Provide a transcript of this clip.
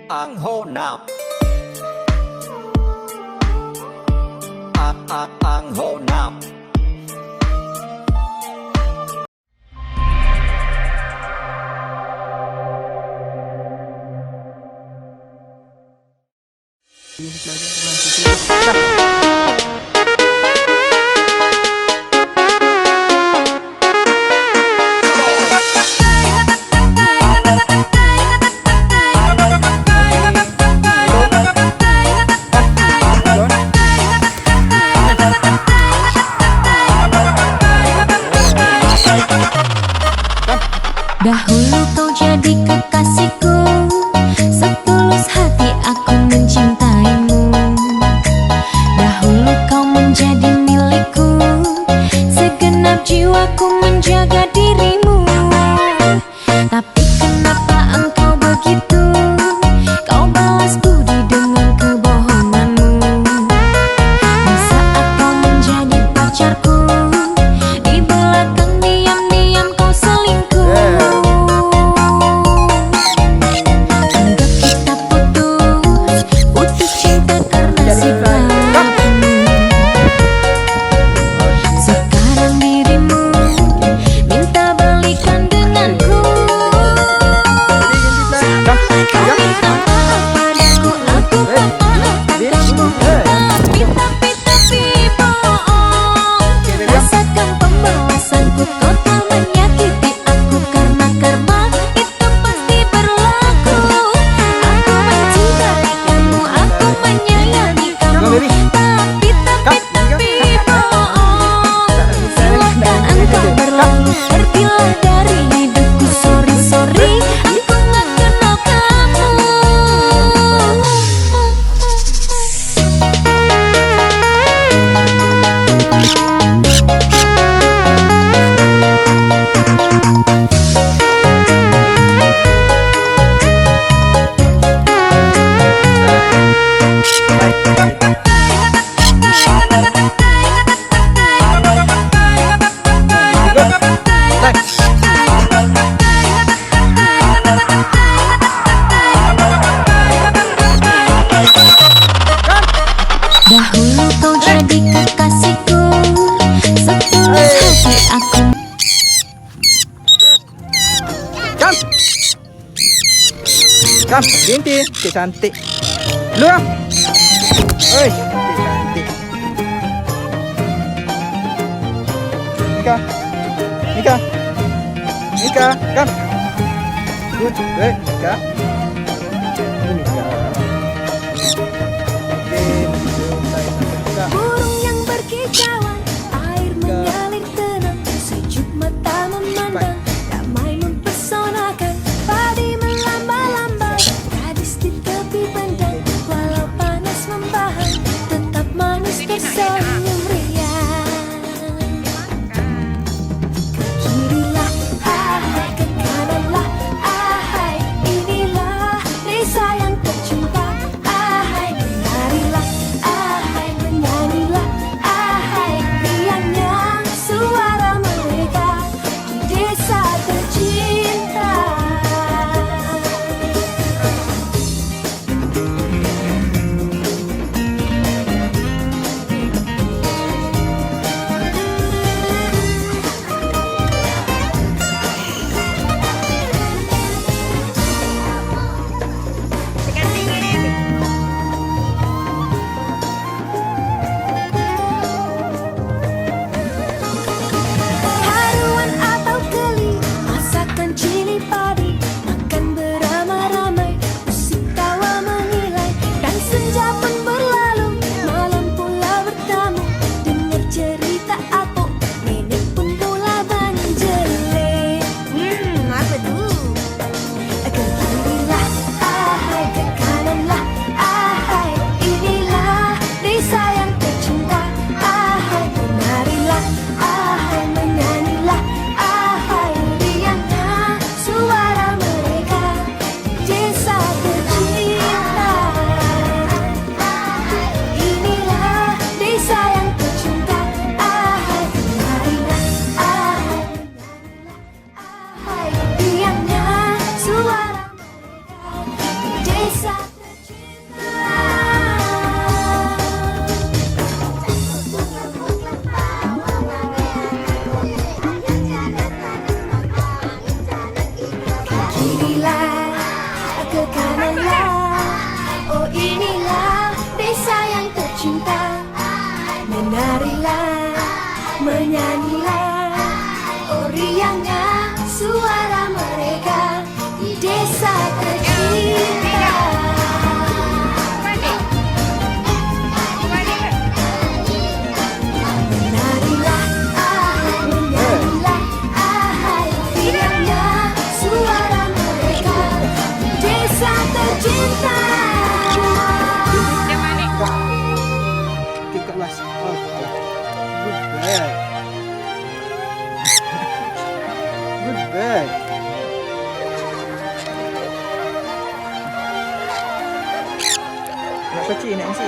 Ang ho nam. Ang ho nam. Dahulu kau jadi kekasihku, setulus hati aku mencintaimu. Dahulu kau menjadi milikku, segenap jiwaku menjaga dirimu. Tapi kenapa engkau begitu? Kau balas budi dengan kebohonganmu. Di saat kau menjadi pacarku, di belakang diam-diam kau selingkuh. Anggap kita putus cinta karena sifatmu. Sekarang dirimu minta balikan denganku. Kau minta maaf padaku, aku tak maafkan kamu. Tapi bohong, rasakan pembalasanku. Kau telah menyakiti aku karena karma itu pasti berlaku. Aku mencintai kamu, aku menyayangi kamu. Tapi bohong, silahkan engkau berlalu. Pergilah dari hidupku, sorry, aku gak kenal kamu. Dahulu kau jadi kekasihku, setulus hati aku. Kam, binti, cik cantik. Lu ah. Oi, cik cantik. Nika, kam. Good, Nika. Burung yang berkicauan, air mengalir tenang, sejuk mata memandang, damai mempesonakan, padi melamba-lamba, gadis di tepi bandang, walau panas membahang, tetap manis tersenyum riang. Ke kirilah, ahai, ke kananlah, ahai, inilah Menarilah, menyanyilah, oh riangnya suara mereka di desa tercinta. Menarilah, menyanyilah, riangnya suara mereka di desa tercinta. Kat luas. Oh. Good bird. Good bird. Nak kecil nak MC.